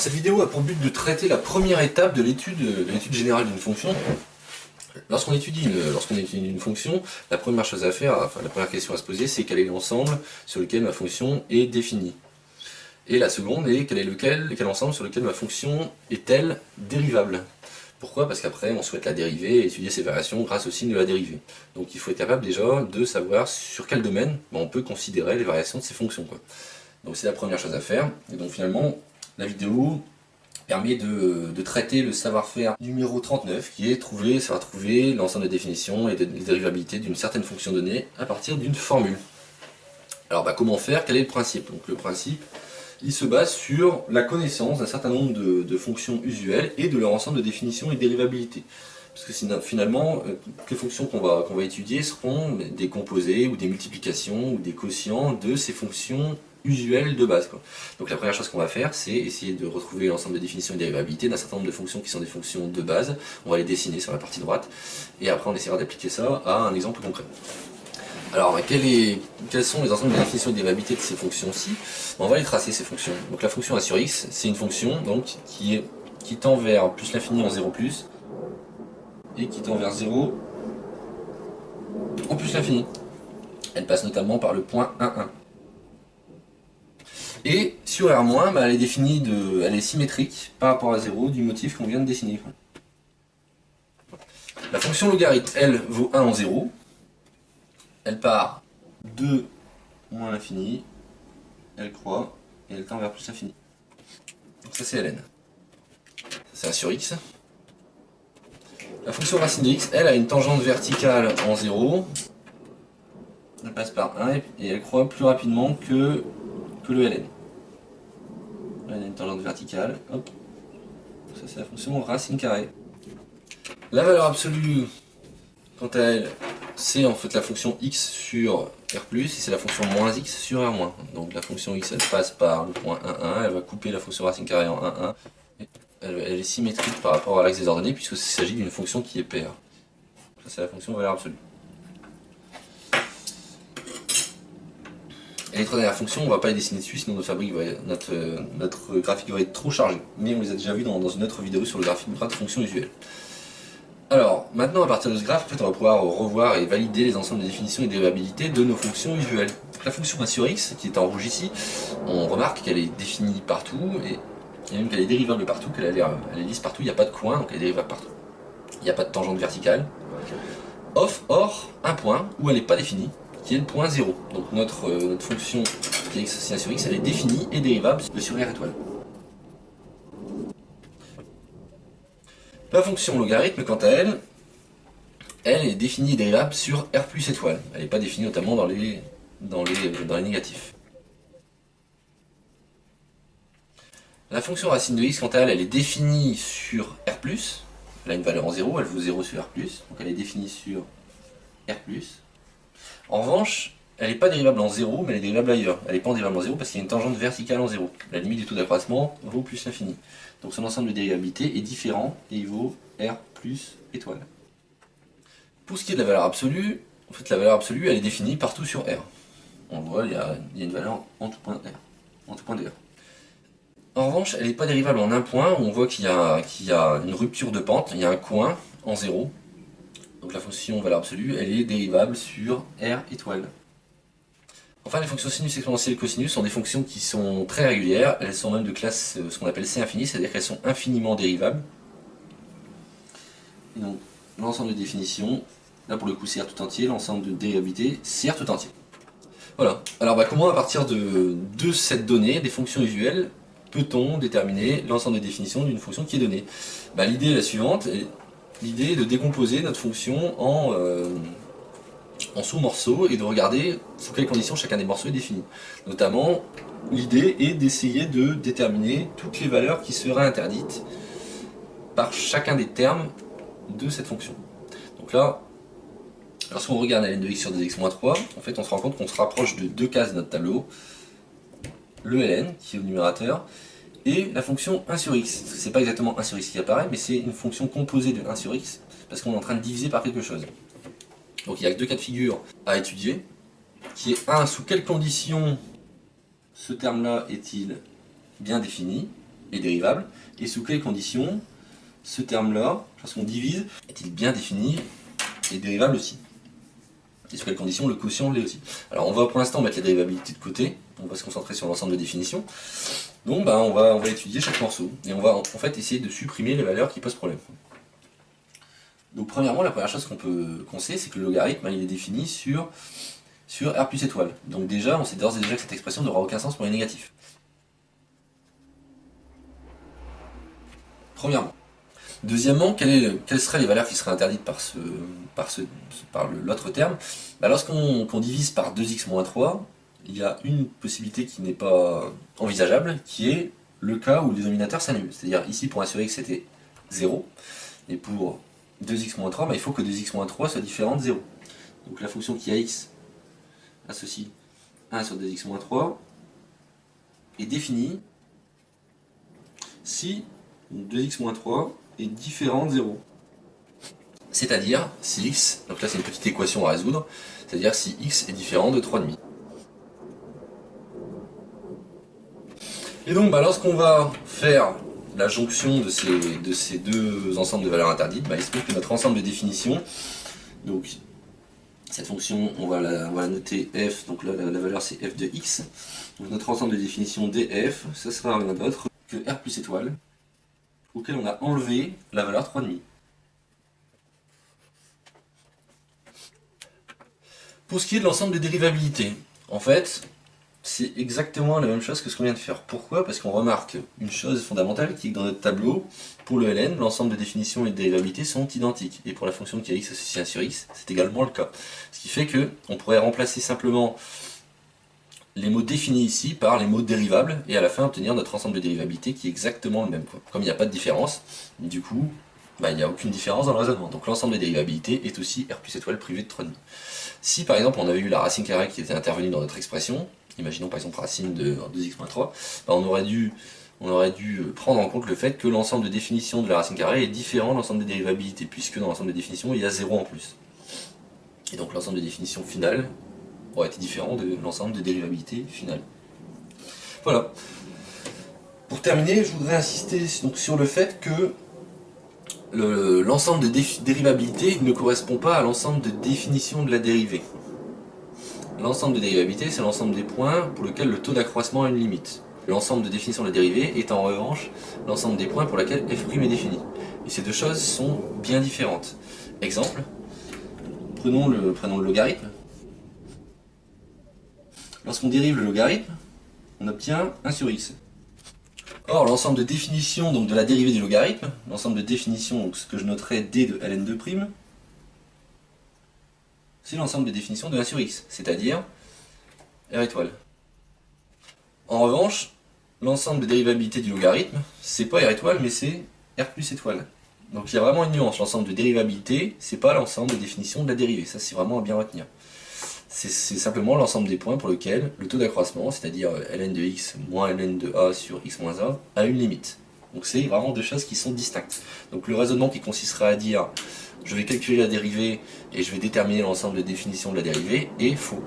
cette vidéo a pour but de traiter la première étape de l'étude générale d'une fonction. Lorsqu'on étudie une fonction, la première chose à faire, enfin la première question à se poser, c'est quel est l'ensemble sur lequel ma fonction est définie. Et la seconde est quel ensemble sur lequel ma fonction est-elle dérivable. Pourquoi? Parce qu'après on souhaite la dériver et étudier ses variations grâce au signe de la dérivée. Donc il faut être capable déjà de savoir sur quel domaine on peut considérer les variations de ces fonctions, quoi. Donc c'est la première chose à faire. Et donc finalement, la vidéo permet de traiter le savoir-faire numéro 39, qui est savoir trouver l'ensemble de définitions et de dérivabilité d'une certaine fonction donnée à partir d'une formule. Alors comment faire? Quel est le principe? Donc le principe, il se base sur la connaissance d'un certain nombre de fonctions usuelles et de leur ensemble de définitions et de dérivabilité. Parce que finalement, les fonctions qu'on va étudier seront des composés ou des multiplications ou des quotients de ces fonctions usuelles de base, quoi. Donc la première chose qu'on va faire, c'est essayer de retrouver l'ensemble de définitions et de dérivabilité d'un certain nombre de fonctions qui sont des fonctions de base. On va les dessiner sur la partie droite, et après on essaiera d'appliquer ça à un exemple concret. Alors, quels sont les ensembles de définitions et de dérivabilité de ces fonctions-ci? On va les tracer, ces fonctions. Donc la fonction a sur x, c'est une fonction donc, qui tend vers plus l'infini en 0+, et qui tend vers 0 en plus l'infini. Elle passe notamment par le point 1, 1. Et sur R-, elle est définie elle est symétrique par rapport à 0 du motif qu'on vient de dessiner. La fonction logarithme, elle, vaut 1 en 0. Elle part de moins l'infini, elle croît, et elle tend vers plus l'infini. Donc ça c'est ln. Ça c'est 1 sur x. La fonction racine de x, elle a une tangente verticale en 0. Elle passe par 1 et elle croît plus rapidement que le ln. Là, il y a une tangente verticale. Hop. Ça c'est la fonction racine carrée. La valeur absolue, quant à elle, c'est en fait la fonction x sur r+, et c'est la fonction moins x sur r-. Donc la fonction x, elle passe par le point 1, 1, elle va couper la fonction racine carrée en 1, 1. Elle est symétrique par rapport à l'axe des ordonnées, puisqu'il s'agit d'une fonction qui est paire. Ça c'est la fonction valeur absolue. Et les trois dernières fonctions, on ne va pas les dessiner dessus, sinon notre graphique va être trop chargé. Mais on les a déjà vus dans une autre vidéo sur le graphique de fonctions usuelles. Alors, maintenant à partir de ce graphe, en fait, on va pouvoir revoir et valider les ensembles de définitions et de dérivabilité de nos fonctions usuelles. La fonction a sur x, qui est en rouge ici, on remarque qu'elle est définie partout, et même qu'elle est dérivable partout, qu'elle est lisse partout, il n'y a pas de coin, donc elle est dérivable partout. Il n'y a pas de tangente verticale. Or, un point où elle n'est pas définie, qui est le point 0. Donc notre fonction qui est x sur x, elle est définie et dérivable sur r étoile. La fonction logarithme, quant à elle, elle est définie et dérivable sur r+ étoile. Elle n'est pas définie notamment dans les négatifs. La fonction racine de x, quant à elle, elle est définie sur r+. Elle a une valeur en 0, elle vaut 0 sur r+, donc elle est définie sur r+. En revanche, elle n'est pas dérivable en 0, mais elle est dérivable ailleurs. Elle n'est pas en dérivable en 0 parce qu'il y a une tangente verticale en 0. La limite du taux d'accroissement vaut plus l'infini. Donc son ensemble de dérivabilité est différent et il vaut r plus étoile. Pour ce qui est de la valeur absolue, en fait la valeur absolue elle est définie partout sur R. On le voit, il y a une valeur en tout point R, en tout point de R. En revanche, elle n'est pas dérivable en un point, où on voit qu'il y a une rupture de pente, il y a un coin en 0. Donc la fonction valeur absolue, elle est dérivable sur R étoile. Enfin, les fonctions sinus exponentielle et cosinus sont des fonctions qui sont très régulières, elles sont même de classe ce qu'on appelle C infini, c'est-à-dire qu'elles sont infiniment dérivables. Et donc, l'ensemble de définitions, là pour le coup c'est R tout entier, l'ensemble de dérivabilité c'est R tout entier. Voilà, alors comment à partir de cette donnée, des fonctions usuelles, peut-on déterminer l'ensemble de définitions d'une fonction qui est donnée? L'idée est la suivante, l'idée est de décomposer notre fonction en sous-morceaux et de regarder sous quelles conditions chacun des morceaux est défini. Notamment, l'idée est d'essayer de déterminer toutes les valeurs qui seraient interdites par chacun des termes de cette fonction. Donc là, lorsqu'on regarde ln de x sur 2x moins 3, en fait on se rend compte qu'on se rapproche de deux cases de notre tableau, le ln qui est au numérateur, et la fonction 1 sur x. C'est pas exactement 1 sur x qui apparaît, mais c'est une fonction composée de 1 sur x, parce qu'on est en train de diviser par quelque chose. Donc il y a deux cas de figure à étudier, qui est 1, sous quelles conditions ce terme-là est-il bien défini, est dérivable, et sous quelles conditions ce terme-là, lorsqu'on divise, est-il bien défini et dérivable aussi. Et sous quelles conditions le quotient l'est aussi. Alors on va pour l'instant mettre la dérivabilité de côté, on va se concentrer sur l'ensemble de définitions. Donc on va étudier chaque morceau, et on va en fait essayer de supprimer les valeurs qui posent problème. Donc premièrement, la première chose qu'on sait, c'est que le logarithme, il est défini sur R plus étoile. Donc déjà, on sait d'ores et déjà que cette expression n'aura aucun sens pour les négatifs. Premièrement. Deuxièmement, quelles seraient les valeurs qui seraient interdites par l'autre terme? Lorsqu'on divise par 2x moins 3, il y a une possibilité qui n'est pas envisageable, qui est le cas où le dénominateur s'annule. C'est-à-dire ici pour 1 sur x c'était 0, et pour 2x moins 3, il faut que 2x moins 3 soit différent de 0. Donc la fonction qui a x associe 1 sur 2x moins 3 est définie si 2x moins 3 est différent de 0. C'est-à-dire si x, donc là c'est une petite équation à résoudre, c'est-à-dire si x est différent de 3,5. Et donc lorsqu'on va faire la jonction de ces deux ensembles de valeurs interdites, il se trouve que notre ensemble de définitions, donc cette fonction on va la noter f, donc là la valeur c'est f de x, donc notre ensemble de définition df, ça sera rien d'autre que R plus étoile, auquel on a enlevé la valeur 3,5. Pour ce qui est de l'ensemble des dérivabilités, en fait, c'est exactement la même chose que ce qu'on vient de faire. Pourquoi? Parce qu'on remarque une chose fondamentale qui est que dans notre tableau, pour le ln, l'ensemble de définitions et de dérivabilités sont identiques. Et pour la fonction de kx associée à 1 sur x, c'est également le cas. Ce qui fait qu'on pourrait remplacer simplement les mots définis ici par les mots dérivables, et à la fin obtenir notre ensemble de dérivabilités qui est exactement le même. Comme il n'y a pas de différence, du coup, il n'y a aucune différence dans le raisonnement. Donc l'ensemble des dérivabilités est aussi R plus étoile privé de 3,5. Si par exemple on avait eu la racine carrée qui était intervenue dans notre expression, imaginons par exemple racine de 2x moins 3, on aurait dû prendre en compte le fait que l'ensemble de définition de la racine carrée est différent de l'ensemble des dérivabilités, puisque dans l'ensemble de définitions il y a 0 en plus. Et donc l'ensemble de définitions finales aurait été différent de l'ensemble des dérivabilités finales. Voilà. Pour terminer, je voudrais insister donc sur le fait que l'ensemble de dérivabilités ne correspond pas à l'ensemble de définitions de la dérivée. L'ensemble de dérivabilités, c'est l'ensemble des points pour lesquels le taux d'accroissement a une limite. L'ensemble de définition de la dérivée est en revanche l'ensemble des points pour lesquels f' est défini. Et ces deux choses sont bien différentes. Exemple, prenons le logarithme. Lorsqu'on dérive le logarithme, on obtient 1 sur x. Or, l'ensemble de définition donc, de la dérivée du logarithme, l'ensemble de définition, donc, ce que je noterai d de ln2', c'est l'ensemble de définition de 1 sur x, c'est-à-dire R étoile. En revanche, l'ensemble de dérivabilité du logarithme, c'est pas R étoile, mais c'est R plus étoile. Donc il y a vraiment une nuance. L'ensemble de dérivabilité, c'est pas l'ensemble de définition de la dérivée. Ça, c'est vraiment à bien retenir. C'est simplement l'ensemble des points pour lesquels le taux d'accroissement, c'est-à-dire ln de x moins ln de a sur x moins a, a une limite. Donc c'est vraiment deux choses qui sont distinctes. Donc le raisonnement qui consisterait à dire je vais calculer la dérivée et je vais déterminer l'ensemble de définition de la dérivée est faux.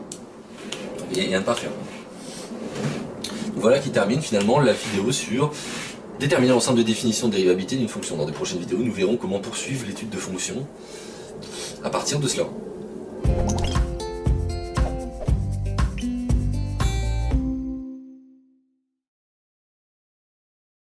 Et à ne pas faire. Donc voilà qui termine finalement la vidéo sur déterminer l'ensemble de définition de dérivabilité d'une fonction. Dans des prochaines vidéos, nous verrons comment poursuivre l'étude de fonctions à partir de cela.